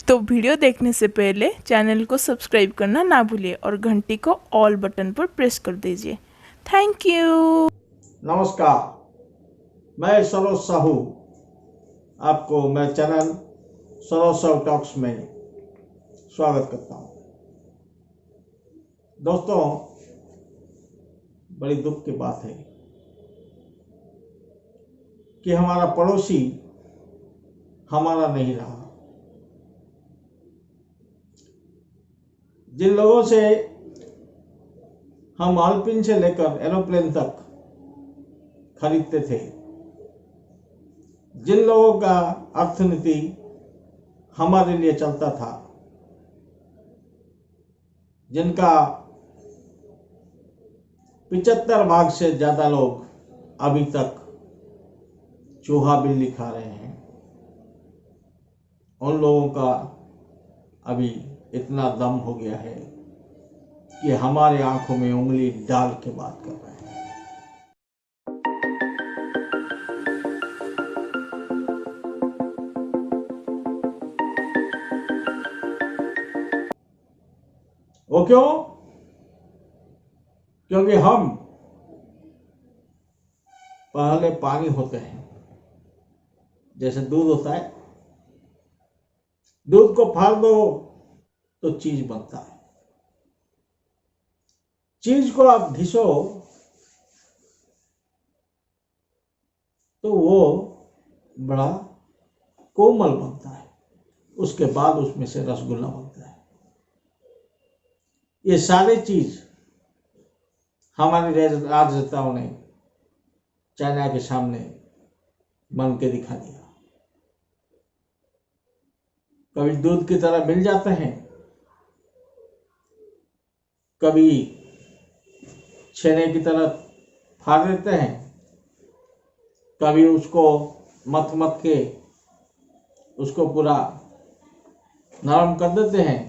तो वीडियो देखने से पहले चैनल को सब्सक्राइब करना ना भूलिए और घंटी को ऑल बटन पर प्रेस कर दीजिए। Thank you. नमस्कार, मैं सरोज साहू आपको मैं चैनल सरोज साहू टॉक्स में स्वागत करता हूं। दोस्तों, बड़ी दुख की बात है कि हमारा पड़ोसी हमारा नहीं रहा। जिन लोगों से हम अल्पिन से लेकर एरोप्लेन तक खरीदते थे, जिन लोगों का अर्थनीति हमारे लिए चलता था, जिनका 75 भाग से ज्यादा लोग अभी तक चूहा बिल्ली खा रहे हैं, उन लोगों का अभी इतना दम हो गया है कि हमारे आंखों में उंगली डाल के बात कर रहे हैं। वो क्यों? क्योंकि हम पहले पानी होते हैं, जैसे दूध होता है, दूध को फाड़ दो तो चीज बनता है। चीज को आप घिसो तो वो बड़ा कोमल बनता है, उसके बाद उसमें से रसगुल्ला बनता है। ये सारी चीज हमारे राजनेताओं ने चाइना के सामने बन के दिखा दिया। कभी दूध की तरह मिल जाते हैं, कभी छेने की तरह फाड़ देते हैं, कभी उसको मत के उसको पूरा नरम कर देते हैं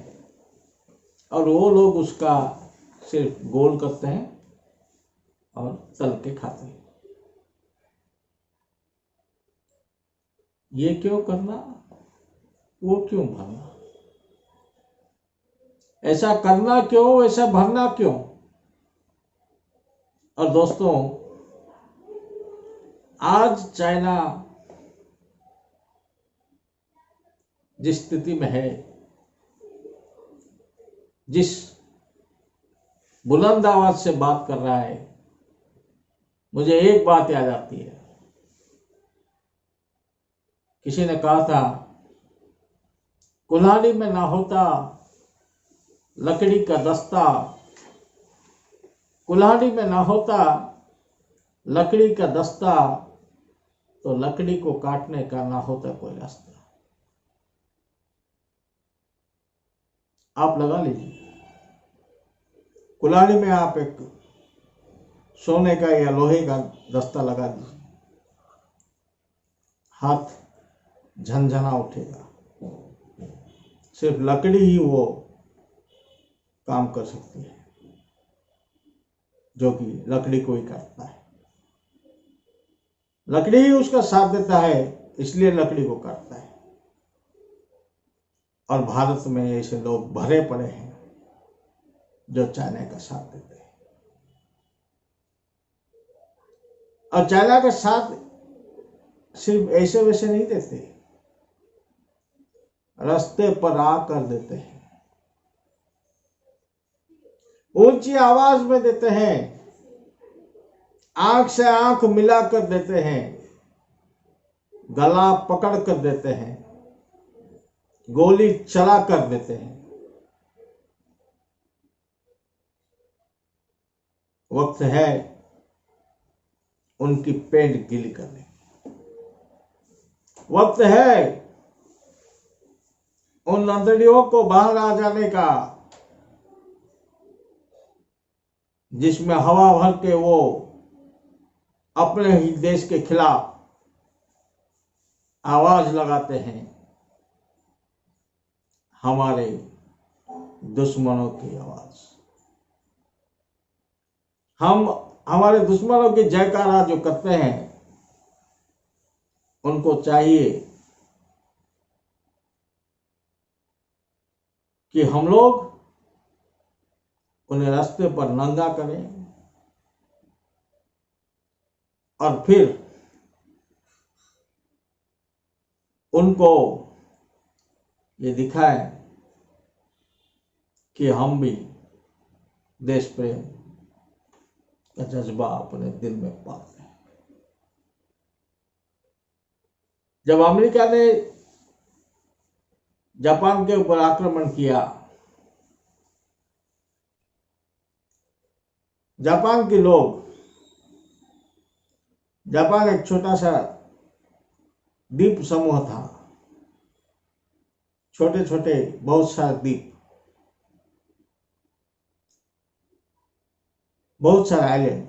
और वो लोग उसका सिर्फ गोल करते हैं और तल के खाते हैं। ये क्यों करना, वो क्यों भरना? ऐसा करना क्यों, ऐसा भरना क्यों? और दोस्तों, आज चाइना जिस स्थिति में है, जिस बुलंद आवाज से बात कर रहा है, मुझे एक बात याद आती है। किसी ने कहा था, कुल्हाड़ी में ना होता लकड़ी का दस्ता, कुल्हाड़ी में ना होता लकड़ी का दस्ता, तो लकड़ी को काटने का ना होता कोई रास्ता। आप लगा लीजिए, कुल्हाड़ी में आप एक सोने का या लोहे का दस्ता लगा दीजिए, हाथ झनझना उठेगा। सिर्फ लकड़ी ही वो काम कर सकती है, जो कि लकड़ी को ही काटता है। लकड़ी ही उसका साथ देता है, इसलिए लकड़ी को काटता है। और भारत में ऐसे लोग भरे पड़े हैं जो चाइना का साथ देते हैं। और चाइना का साथ सिर्फ ऐसे वैसे नहीं देते, रास्ते पर आकर देते हैं, ऊंची आवाज में देते हैं, आंख से आंख मिलाकर देते हैं, गला पकड़ कर देते हैं, गोली चला कर देते हैं। वक्त है उनकी पेट गीली करने की, वक्त है उन अंतड़ियों को बाहर आ जाने का, जिसमें हवा भर के वो अपने ही देश के खिलाफ आवाज लगाते हैं। हमारे दुश्मनों की आवाज, हम हमारे दुश्मनों की जयकारा जो करते हैं, उनको चाहिए कि हम लोग उन्हें रास्ते पर नंगा करें और फिर उनको ये दिखाएं कि हम भी देश प्रेम का जज्बा अपने दिल में पाते हैं। जब अमेरिका ने जापान के ऊपर आक्रमण किया, जापान के लोग, जापान एक छोटा सा द्वीप समूह था, छोटे छोटे बहुत सारे द्वीप, बहुत सारे आइलैंड।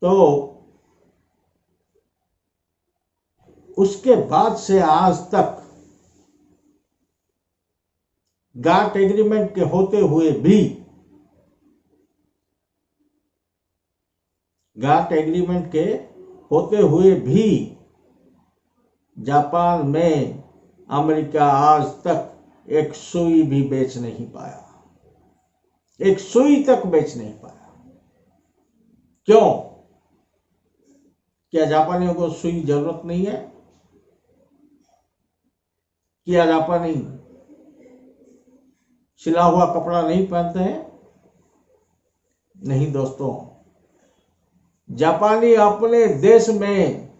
तो उसके बाद से आज तक गाट एग्रीमेंट के होते हुए भी, गाट एग्रीमेंट के होते हुए भी जापान में अमेरिका आज तक एक सुई भी बेच नहीं पाया, एक सुई तक बेच नहीं पाया। क्यों? क्या जापानियों को सुई जरूरत नहीं है? क्या जापानी सिला हुआ कपड़ा नहीं पहनते हैं? नहीं दोस्तों, जापानी अपने देश में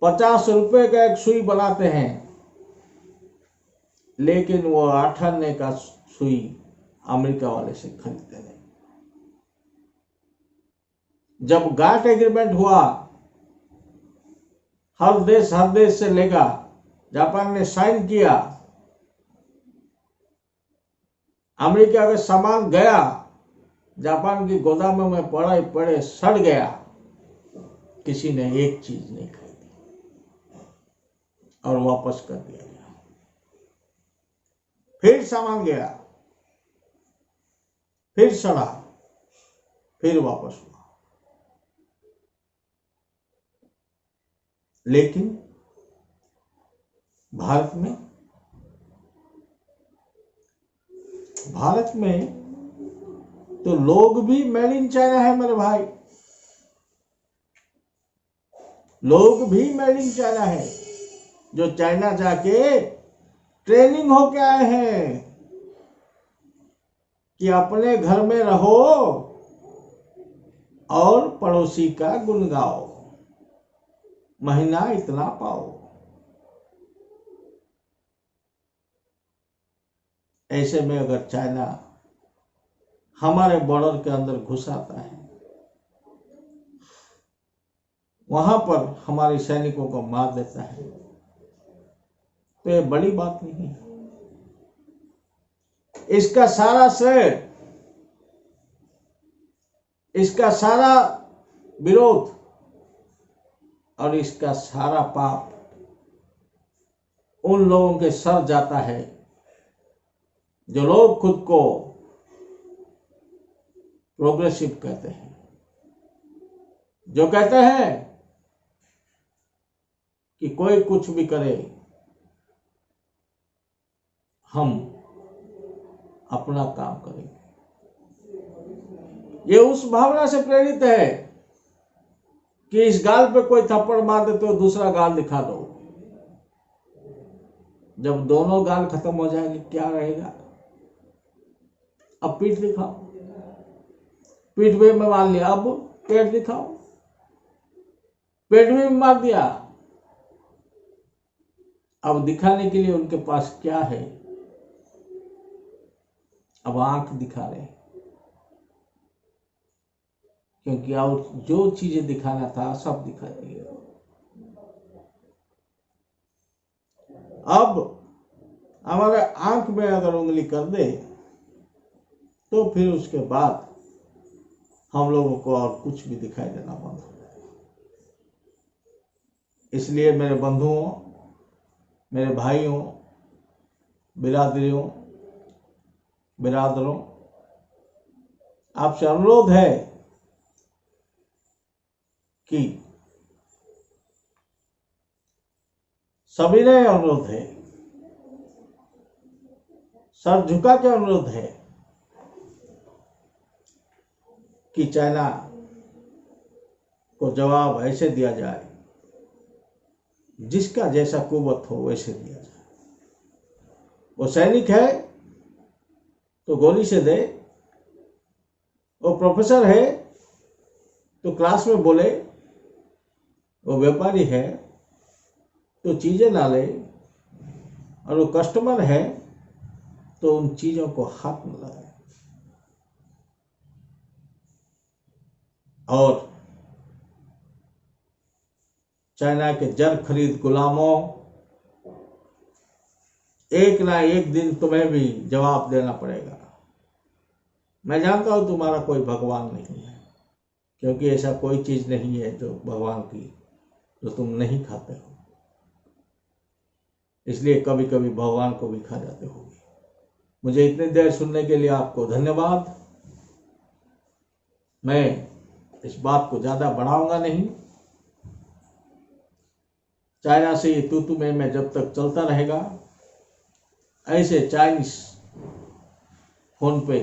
50 रुपए का एक सुई बनाते हैं, लेकिन वो 8 आने का सुई अमेरिका वाले से खरीदते नहीं। जब गाट एग्रीमेंट हुआ, हर देश से लेगा, जापान ने साइन किया, अमेरिका का सामान गया, जापान की गोदामों में पड़े सड़ गया, किसी ने एक चीज नहीं खरीदी और वापस कर दिया गया। फिर सामान गया, फिर सड़ा, फिर वापस हुआ। लेकिन भारत में तो लोग भी मेड इन चाइना है मेरे भाई, लोग भी मेड इन चाइना है, जो चाइना जाके ट्रेनिंग होके आए हैं कि अपने घर में रहो और पड़ोसी का गुण गाओ, महीना इतना पाओ। ऐसे में अगर चाइना हमारे बॉर्डर के अंदर घुस आता है, वहां पर हमारे सैनिकों को मार देता है, तो ये बड़ी बात नहीं है। इसका सारा श्रेय, इसका सारा विरोध और इसका सारा पाप उन लोगों के सर जाता है जो लोग खुद को प्रोग्रेसिव कहते हैं, जो कहते हैं कि कोई कुछ भी करे, हम अपना काम करेंगे। ये उस भावना से प्रेरित है कि इस गाल पे कोई थप्पड़ मार दे तो दूसरा गाल दिखा दो। जब दोनों गाल खत्म हो जाएंगे क्या रहेगा? अब पीठ दिखाओ, पीठ पे में मार लिया, अब पेट दिखाओ, पेट में मार दिया। अब दिखाने के लिए उनके पास क्या है? अब आंख दिखा रहे, क्योंकि और जो चीजें दिखाना था सब दिखा दिए। अब हमारे आंख में अगर उंगली कर दे तो फिर उसके बाद हम लोगों को और कुछ भी दिखाई देना बंद हो जाए। इसलिए मेरे बंधुओं, मेरे भाइयों, बिरादरियों, बिरादरों, आपसे अनुरोध है कि सभी ने अनुरोध है सर झुका के अनुरोध है कि चाइना को जवाब ऐसे दिया जाए, जिसका जैसा कुवत हो वैसे दिया जाए। वो सैनिक है तो गोली से दे, वो प्रोफेसर है तो क्लास में बोले, वो व्यापारी है तो चीजें ना ले, और वो कस्टमर है तो उन चीजों को हाथ में लगाए। और चाइना के जर खरीद गुलामों, एक ना एक दिन तुम्हें भी जवाब देना पड़ेगा। मैं जानता हूं तुम्हारा कोई भगवान नहीं है, क्योंकि ऐसा कोई चीज नहीं है जो भगवान की जो तुम नहीं खाते हो, इसलिए कभी कभी भगवान को भी खा जाते होगे। मुझे इतनी देर सुनने के लिए आपको धन्यवाद। मैं इस बात को ज्यादा बढ़ाऊंगा नहीं। चाइना से ये तू मैं जब तक चलता रहेगा, ऐसे चाइनीस फोन पे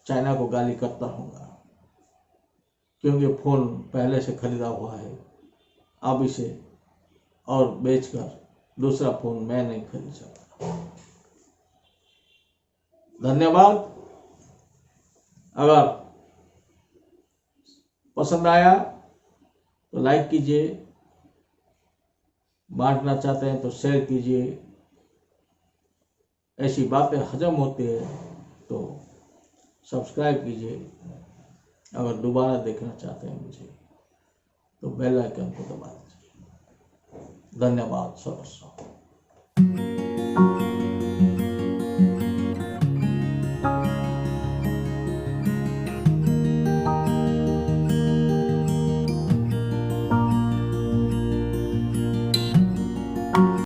चाइना को गाली करता रहूंगा, क्योंकि फोन पहले से खरीदा हुआ है। अब इसे और बेचकर दूसरा फोन मैं नहीं खरीद सकता। धन्यवाद। अगर पसंद आया तो लाइक कीजिए, बांटना चाहते हैं तो शेयर कीजिए। ऐसी बातें हजम होती है तो सब्सक्राइब कीजिए। अगर दोबारा देखना चाहते हैं मुझे तो बेल आइकन को दबा दीजिए। धन्यवाद सदस्यों।